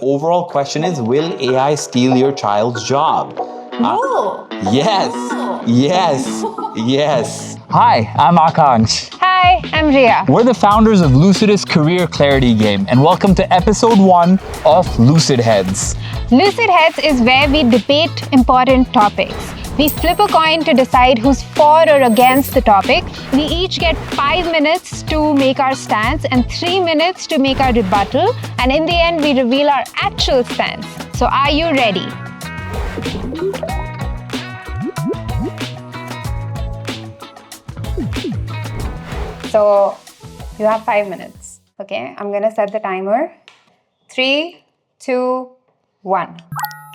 Overall question is, will AI steal your child's job? No. Yes, yes, yes. Hi, I'm Akansh. Hi, I'm Ria. We're the founders of Lucidus Career Clarity Game, and welcome to episode 1 of Lucid Heads. Lucid Heads is where we debate important topics. We flip a coin to decide who's for or against the topic. We each get 5 minutes to make our stance and 3 minutes to make our rebuttal. And in the end, we reveal our actual stance. So are you ready? So you have 5 minutes. Okay, I'm gonna set the timer. 3, 2, 1.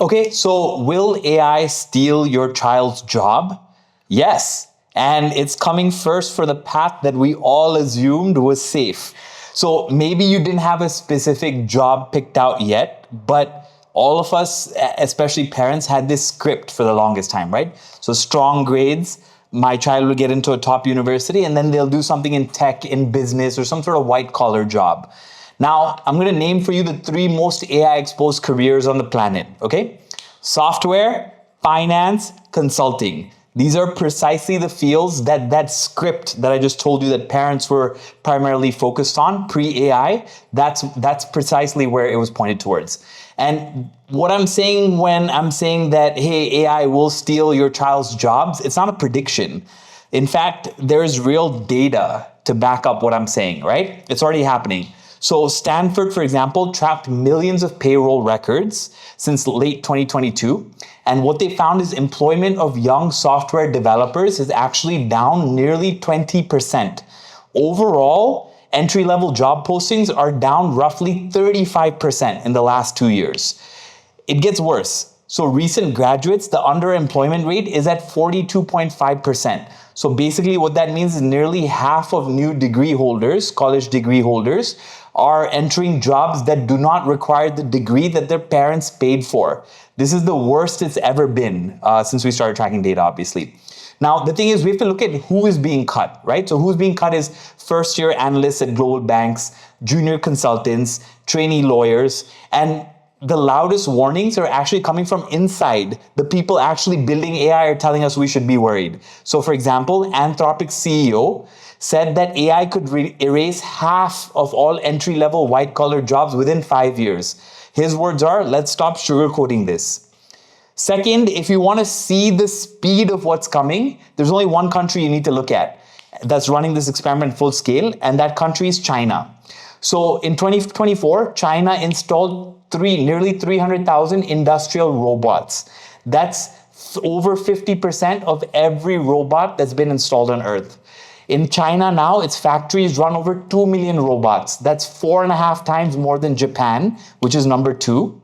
Okay, so will AI steal your child's job? Yes, and it's coming first for the path that we all assumed was safe. So maybe you didn't have a specific job picked out yet, but all of us, especially parents, had this script for the longest time, right? So strong grades, my child will get into a top university, and then they'll do something in tech, in business, or some sort of white collar job. Now, I'm going to name for you the 3 most AI exposed careers on the planet, okay? Software, finance, consulting. These are precisely the fields that script that I just told you that parents were primarily focused on pre-AI. That's precisely where it was pointed towards. And what I'm saying when I'm saying that, hey, AI will steal your child's jobs, it's not a prediction. In fact, there's real data to back up what I'm saying, right? It's already happening. So Stanford, for example, tracked millions of payroll records since late 2022. And what they found is employment of young software developers is actually down nearly 20%. Overall, entry-level job postings are down roughly 35% in the last 2 years. It gets worse. So recent graduates, the underemployment rate is at 42.5%. So basically what that means is nearly half of new degree holders, college degree holders, are entering jobs that do not require the degree that their parents paid for. This is the worst it's ever been since we started tracking data, obviously. Now, the thing is, we have to look at who is being cut, right? So who's being cut is first-year analysts at global banks, junior consultants, trainee lawyers, and the loudest warnings are actually coming from inside. The people actually building AI are telling us we should be worried. So for example, Anthropic's CEO said that AI could erase half of all entry-level white-collar jobs within 5 years. His words are, let's stop sugarcoating this. Second, if you want to see the speed of what's coming, there's only one country you need to look at that's running this experiment full scale, and that country is China. So in 2024, China installed nearly 300,000 industrial robots. That's over 50% of every robot that's been installed on Earth. In China now, its factories run over 2 million robots. That's 4.5 times more than Japan, which is number 2.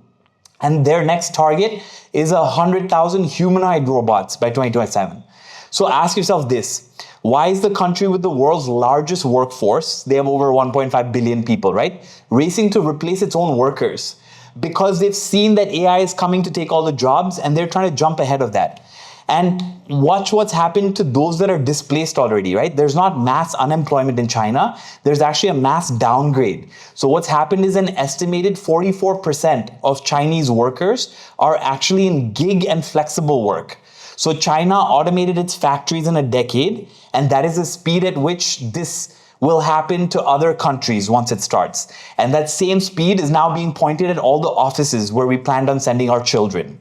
And their next target is 100,000 humanoid robots by 2027. So ask yourself this. Why is the country with the world's largest workforce, they have over 1.5 billion people, right, racing to replace its own workers? Because they've seen that AI is coming to take all the jobs and they're trying to jump ahead of that. And watch what's happened to those that are displaced already, right? There's not mass unemployment in China. There's actually a mass downgrade. So what's happened is an estimated 44% of Chinese workers are actually in gig and flexible work. So China automated its factories in a decade, and that is the speed at which this will happen to other countries once it starts. And that same speed is now being pointed at all the offices where we planned on sending our children.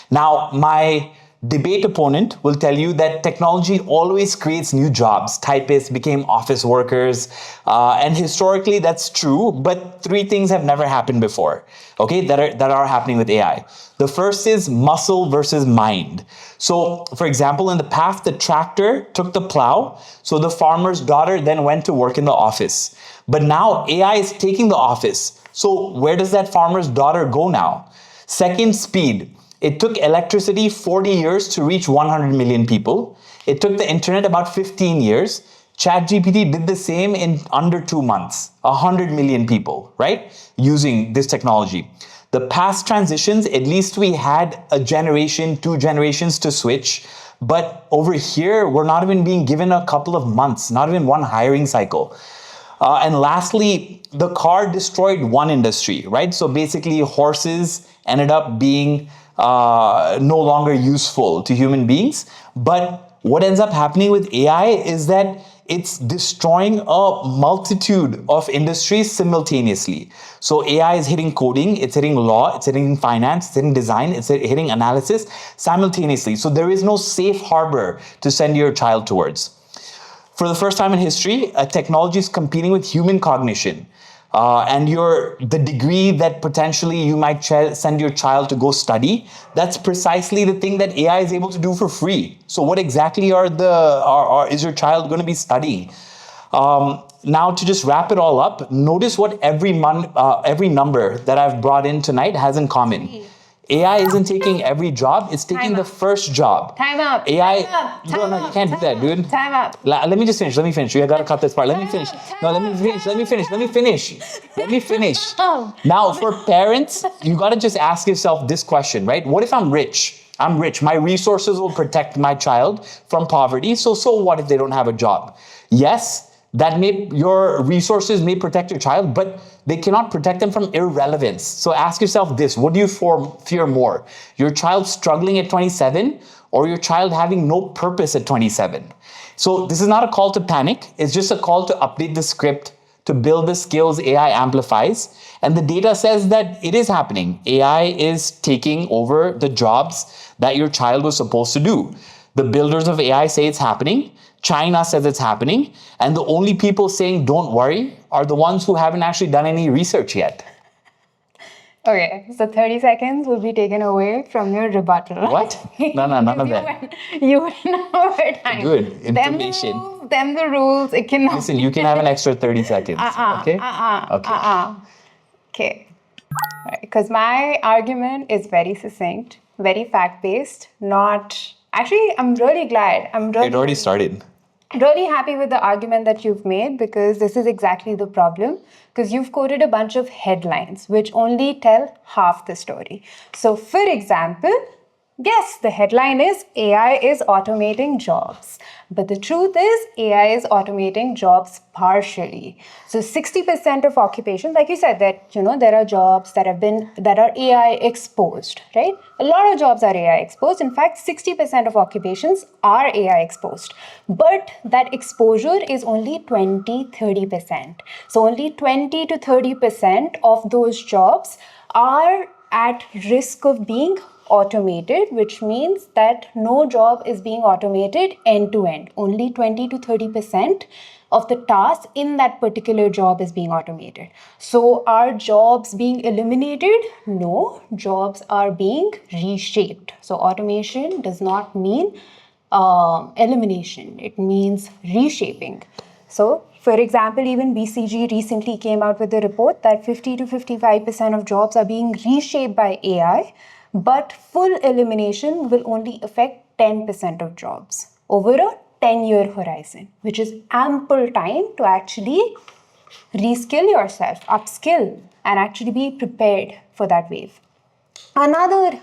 Now, my debate opponent will tell you that technology always creates new jobs. Typists became office workers, and historically that's true, but 3 things have never happened before, okay, that are happening with AI. The first is muscle versus mind. So, for example, in the past, the tractor took the plow, so the farmer's daughter then went to work in the office. But now AI is taking the office. So where does that farmer's daughter go now? Second, speed. It took electricity 40 years to reach 100 million people. It took the internet about 15 years. ChatGPT did the same in under 2 months. 100 million people, right? Using this technology. The past transitions, at least we had a generation, 2 generations to switch. But over here, we're not even being given a couple of months, not even one hiring cycle. And lastly, the car destroyed one industry, right? So basically, horses ended up being no longer useful to human beings. But what ends up happening with AI is that it's destroying a multitude of industries simultaneously. So AI is hitting coding, it's hitting law, it's hitting finance, it's hitting design, it's hitting analysis simultaneously. So there is no safe harbor to send your child towards. For the first time in history, technology is competing with human cognition. And the degree that potentially you might send your child to go study, that's precisely the thing that AI is able to do for free. So what exactly is your child going to be studying? Now to just wrap it all up, notice what every number that I've brought in tonight has in common. AI isn't taking every job, it's taking the first job. Time up. AI, Time no, you can't do that, dude. Time up. Let me just finish. You gotta cut this part. Let me finish. Oh. Now, for parents, you gotta just ask yourself this question, right? What if I'm rich? I'm rich. My resources will protect my child from poverty. So what if they don't have a job? Yes, your resources may protect your child, but they cannot protect them from irrelevance. So ask yourself this: what do you fear more? Your child struggling at 27 or your child having no purpose at 27? So this is not a call to panic. It's just a call to update the script, to build the skills AI amplifies. And the data says that it is happening. AI is taking over the jobs that your child was supposed to do. The builders of AI say it's happening. China says it's happening. And the only people saying don't worry are the ones who haven't actually done any research yet. Okay, so 30 seconds will be taken away from your rebuttal. What? No, none of that. You went over time. Good information. Them the rules. It cannot. Listen, you can have an extra 30 seconds. Okay? Okay. Because my argument is very succinct, very fact-based, not... Actually, I'm really glad. It already started. Really happy with the argument that you've made, because this is exactly the problem. Because you've quoted a bunch of headlines which only tell half the story. So, for example, yes, the headline is AI is automating jobs. But the truth is AI is automating jobs partially. So 60% of occupations, like you said, that there are jobs that are AI exposed, right? A lot of jobs are AI exposed. In fact, 60% of occupations are AI exposed. But that exposure is only 20-30%. So only 20 to 30% of those jobs are at risk of being automated, which means that no job is being automated end to end. Only 20 to 30% of the tasks in that particular job is being automated. So are jobs being eliminated? No, jobs are being reshaped. So automation does not mean elimination. It means reshaping. So for example, even BCG recently came out with a report that 50 to 55% of jobs are being reshaped by AI. But full elimination will only affect 10% of jobs over a 10-year horizon, which is ample time to actually reskill yourself, upskill, and actually be prepared for that wave. Another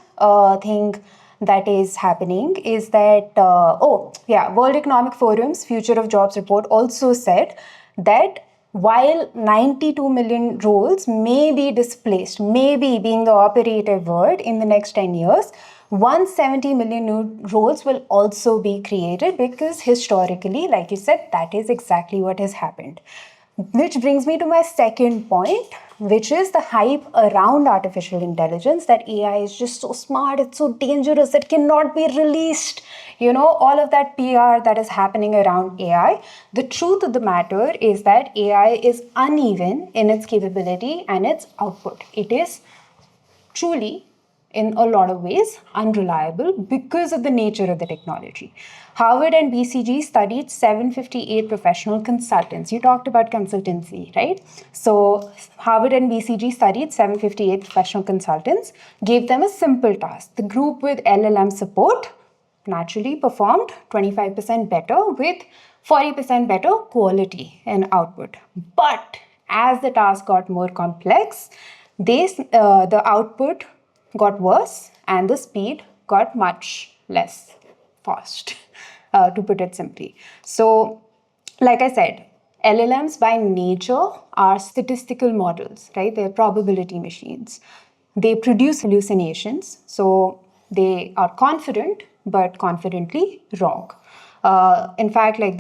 thing that is happening is that, World Economic Forum's Future of Jobs report also said that while 92 million roles may be displaced, maybe being the operative word, in the next 10 years, 170 million new roles will also be created, because historically, like you said, that is exactly what has happened. Which brings me to my second point, which is the hype around artificial intelligence, that AI is just so smart, it's so dangerous, it cannot be released. All of that PR that is happening around AI. The truth of the matter is that AI is uneven in its capability and its output. It is truly, in a lot of ways, unreliable because of the nature of the technology. Harvard and BCG studied 758 professional consultants. You talked about consultancy, right? So Harvard and BCG studied 758 professional consultants, gave them a simple task. The group with LLM support naturally performed 25% better with 40% better quality and output. But as the task got more complex, the output got worse and the speed got much less fast, to put it simply. So, like I said, LLMs by nature are statistical models, right? They're probability machines. They produce hallucinations, so they are confident, but confidently wrong. In fact, like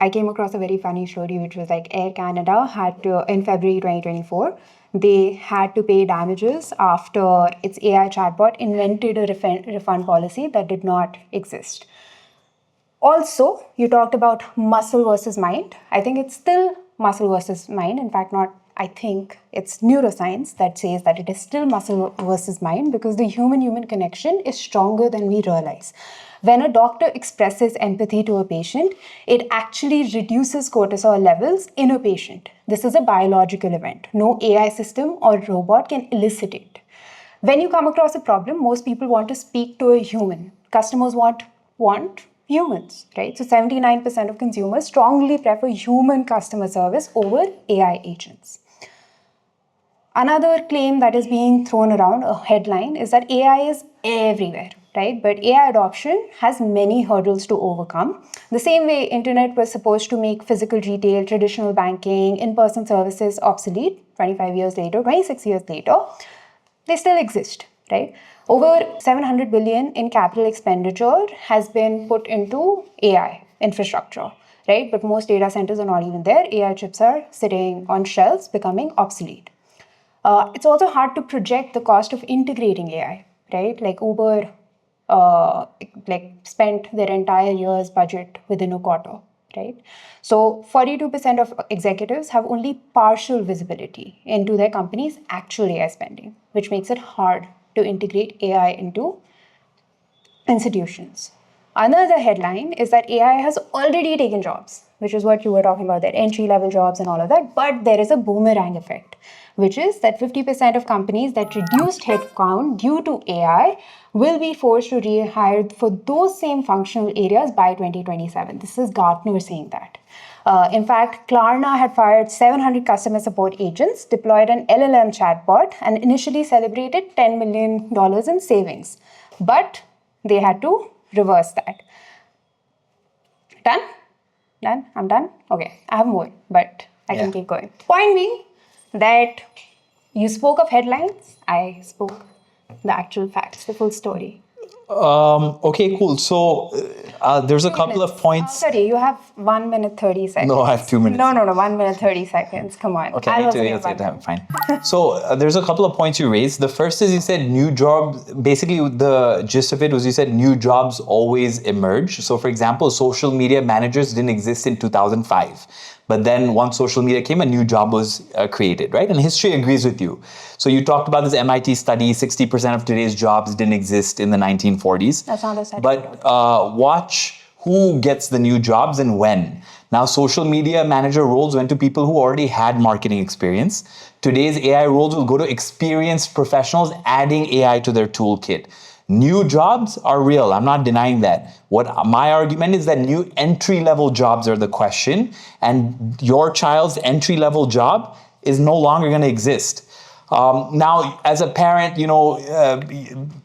I came across a very funny story, which was like Air Canada had to, in February 2024, they had to pay damages after its AI chatbot invented a refund policy that did not exist. Also, you talked about muscle versus mind. I think it's still muscle versus mind. In fact, I think it's neuroscience that says that it is still muscle versus mind because the human-human connection is stronger than we realize. When a doctor expresses empathy to a patient, it actually reduces cortisol levels in a patient. This is a biological event. No AI system or robot can elicit it. When you come across a problem, most people want to speak to a human. Customers want humans, right? So 79% of consumers strongly prefer human customer service over AI agents. Another claim that is being thrown around, a headline, is that AI is everywhere, right? But AI adoption has many hurdles to overcome. The same way internet was supposed to make physical retail, traditional banking, in-person services obsolete 25 years later, 26 years later, they still exist, right? Over 700 billion in capital expenditure has been put into AI infrastructure, right? But most data centers are not even there. AI chips are sitting on shelves, becoming obsolete. It's also hard to project the cost of integrating AI, right? Like Uber spent their entire year's budget within a quarter, right? So 42% of executives have only partial visibility into their company's actual AI spending, which makes it hard to integrate AI into institutions. Another headline is that AI has already taken jobs, which is what you were talking about, that entry-level jobs and all of that. But there is a boomerang effect, which is that 50% of companies that reduced headcount due to AI will be forced to rehire for those same functional areas by 2027. This is Gartner saying that. In fact, Klarna had fired 700 customer support agents, deployed an LLM chatbot, and initially celebrated $10 million in savings. But they had to reverse that. Done? Done? I'm done? Okay, I have more, but I can keep going. Point being that you spoke of headlines, I spoke the actual facts, the full story. Okay, cool. So there's a couple of points. Sorry, you have 1 minute 30 seconds. No, I have 2 minutes. No, 1 minute 30 seconds. Come on. Okay, me too. Yes, fine. So there's a couple of points you raised. The first is you said new jobs. Basically, the gist of it was you said new jobs always emerge. So for example, social media managers didn't exist in 2005. But then once social media came, a new job was created, right? And history agrees with you. So you talked about this MIT study, 60% of today's jobs didn't exist in the 1940s. That's not a study. But watch who gets the new jobs and when. Now, social media manager roles went to people who already had marketing experience. Today's AI roles will go to experienced professionals adding AI to their toolkit. New jobs are real. I'm not denying that. What my argument is that new entry-level jobs are the question, and your child's entry-level job is no longer going to exist. Now, as a parent,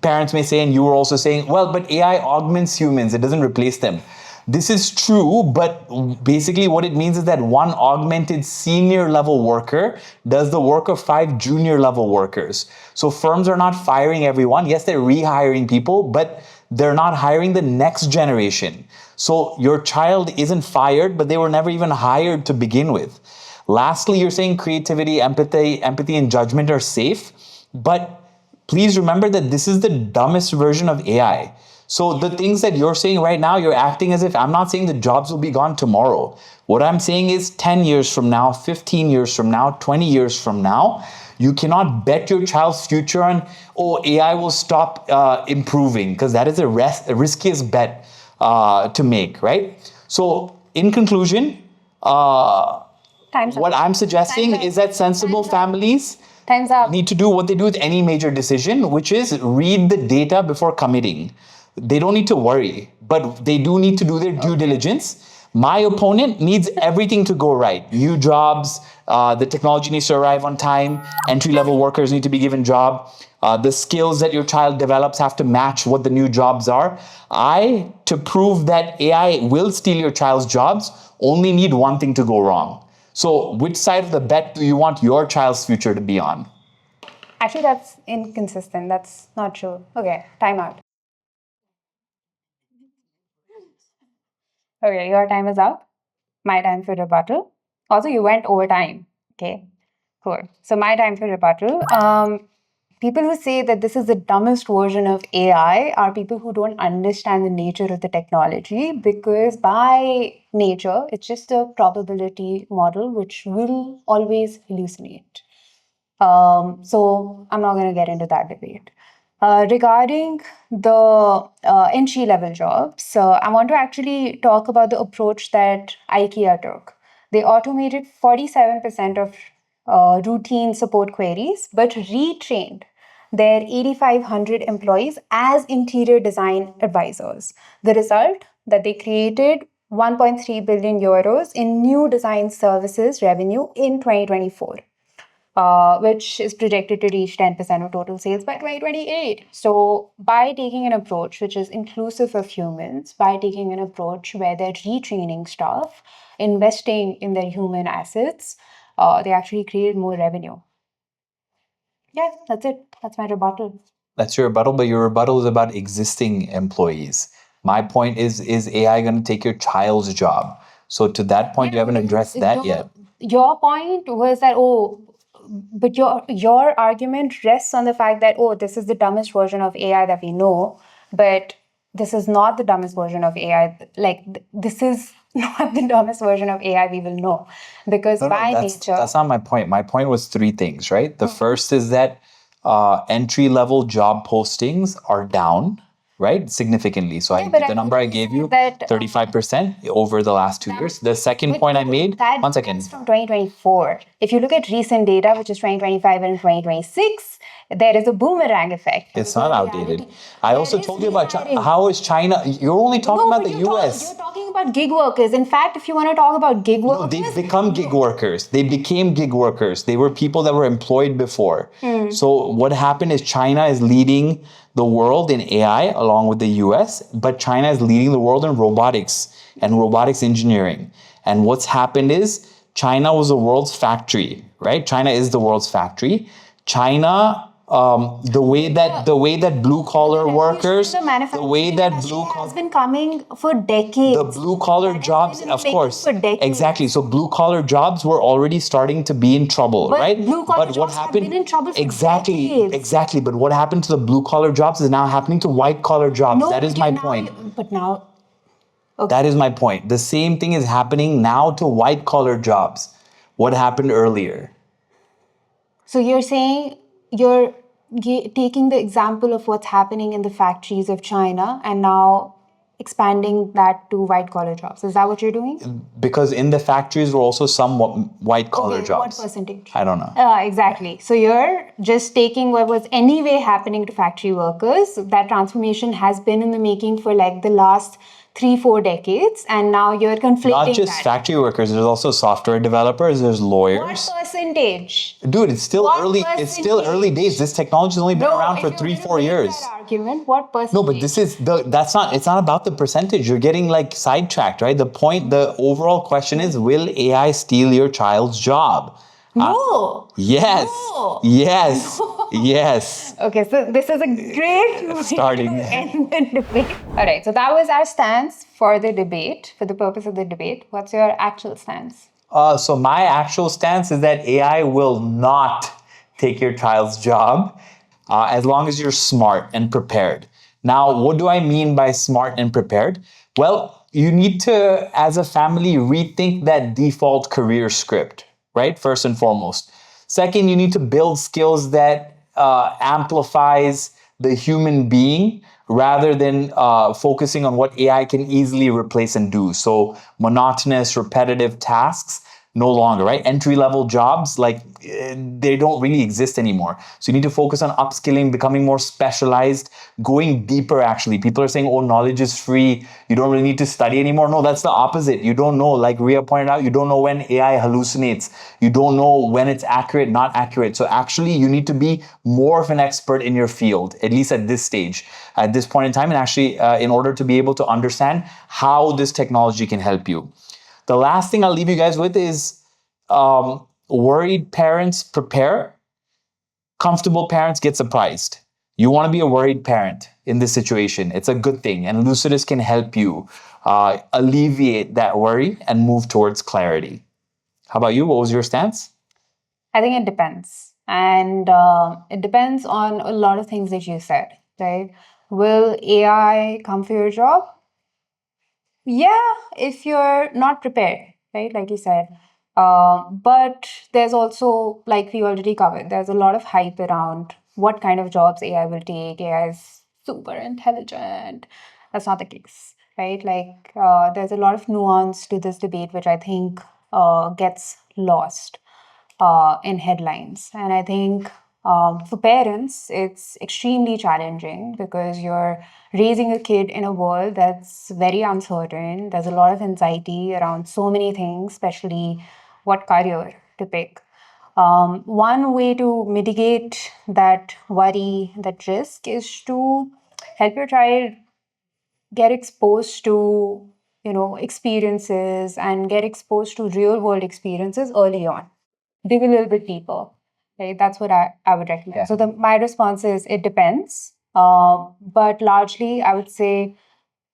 parents may say, and you were also saying, well, but AI augments humans. It doesn't replace them. This is true, but basically what it means is that one augmented senior level worker does the work of 5 junior level workers. So firms are not firing everyone. Yes, they're rehiring people, but they're not hiring the next generation. So your child isn't fired, but they were never even hired to begin with. Lastly, you're saying creativity, empathy, and judgment are safe, but please remember that this is the dumbest version of AI. So the things that you're saying right now, you're acting as if I'm not saying the jobs will be gone tomorrow. What I'm saying is 10 years from now, 15 years from now, 20 years from now, you cannot bet your child's future on, AI will stop improving, because that is the riskiest bet to make, right? So in conclusion, what I'm suggesting is that sensible families need to do what they do with any major decision, which is read the data before committing. They don't need to worry, but they do need to do their due diligence. My opponent needs everything to go right. New jobs, the technology needs to arrive on time, entry-level workers need to be given job, the skills that your child develops have to match what the new jobs are. To prove that AI will steal your child's jobs, only need one thing to go wrong. So which side of the bet do you want your child's future to be on? Actually, that's inconsistent. That's not true. Okay, time out. Okay, your time is up. My time for rebuttal. Also, you went over time. Okay, cool. So my time for rebuttal. People who say that this is the dumbest version of AI are people who don't understand the nature of the technology, because by nature, it's just a probability model which will always hallucinate. So I'm not going to get into that debate. Regarding the entry level jobs, I want to actually talk about the approach that IKEA took. They automated 47% of routine support queries, but retrained their 8,500 employees as interior design advisors. The result, that they created 1.3 billion euros in new design services revenue in 2024. Which is projected to reach 10% of total sales by 2028. So, by taking an approach which is inclusive of humans, by taking an approach where they're retraining staff, investing in their human assets, they actually create more revenue. Yeah, that's it. That's my rebuttal. That's your rebuttal, but your rebuttal is about existing employees. My point is AI going to take your child's job? So to that point, you haven't addressed that yet. Your point was that, but your argument rests on the fact that, this is the dumbest version of AI that we know, but this is not the dumbest version of AI. Like, this is not the dumbest version of AI we will know, because nature. That's not my point. My point was three things, right? The first is that entry-level job postings are down, right? Significantly. So the number I gave you, 35% over the last 2 years. The second point I made, one second. That's from 2024. If you look at recent data, which is 2025 and 2026, there is a boomerang effect. It's not outdated. I also told you about how is China, you're only talking about the US. You're talking about gig workers. In fact, if you want to talk about gig workers. No, they've become gig workers. They became gig workers. They were people that were employed before. So what happened is China is leading the world in AI along with the US, but China is leading the world in robotics and robotics engineering. And what's happened is China was the world's factory, right? China is the world's factory. China, the way that blue collar workers, the way that blue collar has been coming for decades. The blue collar jobs, of course, exactly. So blue collar jobs were already starting to be in trouble, right? Blue collar jobs have been in trouble for decades. Exactly. But what happened to the blue collar jobs is now happening to white collar jobs. No, that is my point. But now, okay. That is my point. The same thing is happening now to white collar jobs. What happened earlier? So you're saying you're taking the example of what's happening in the factories of China and now expanding that to white collar jobs. Is that what you're doing? Because in the factories were also some white collar jobs. What percentage? I don't know. Exactly. So you're just taking what was anyway happening to factory workers. That transformation has been in the making for like the last 3-4 decades, and now you're conflating not just factory workers, there's also software developers, there's lawyers. What percentage? Dude, it's still early days. This technology's only been around for 3-4 years. That argument, what percentage? No, but it's not about the percentage. You're getting like sidetracked, right? The overall question is, will AI steal your child's job? No. Yes. No. Yes. No. Yes. Okay, so this is a great way Starting. to end the debate. All right, so that was our stance for the debate, for the purpose of the debate. What's your actual stance? So my actual stance is that AI will not take your child's job as long as you're smart and prepared. Now, what do I mean by smart and prepared? Well, you need to, as a family, rethink that default career script, right? First and foremost. Second, you need to build skills that amplifies the human being rather than focusing on what AI can easily replace and do. So monotonous, repetitive tasks no longer, right? Entry-level jobs, they don't really exist anymore. So you need to focus on upskilling, becoming more specialized, going deeper actually. People are saying, oh, knowledge is free. You don't really need to study anymore. No, that's the opposite. You don't know, like Ria pointed out, you don't know when AI hallucinates. You don't know when it's accurate, not accurate. So actually you need to be more of an expert in your field, at least at this stage, at this point in time, and actually in order to be able to understand how this technology can help you. The last thing I'll leave you guys with is worried parents prepare, comfortable parents get surprised. You want to be a worried parent in this situation. It's a good thing, and Lucidus can help you alleviate that worry and move towards clarity. How about you? What was your stance? I think it depends. And it depends on a lot of things that you said, right? Will AI come for your job? Yeah, if you're not prepared, right? Like you said. But there's also, like we already covered, there's a lot of hype around what kind of jobs AI will take. AI is super intelligent. That's not the case, right? There's a lot of nuance to this debate, which I think gets lost in headlines. And I think for parents, it's extremely challenging because you're raising a kid in a world that's very uncertain. There's a lot of anxiety around so many things, especially what career to pick. One way to mitigate that worry, that risk, is to help your child get exposed to experiences and get exposed to real world experiences early on. Dig a little bit deeper, right? That's what I would recommend. Yeah. So my response is it depends, but largely I would say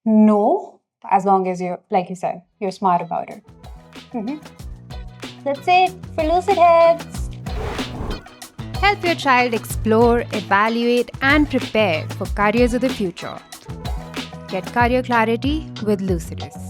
no, as long as you're, like you said, you're smart about it. That's it for Lucid Heads. Help your child explore, evaluate, and prepare for careers of the future. Get career clarity with Lucidus.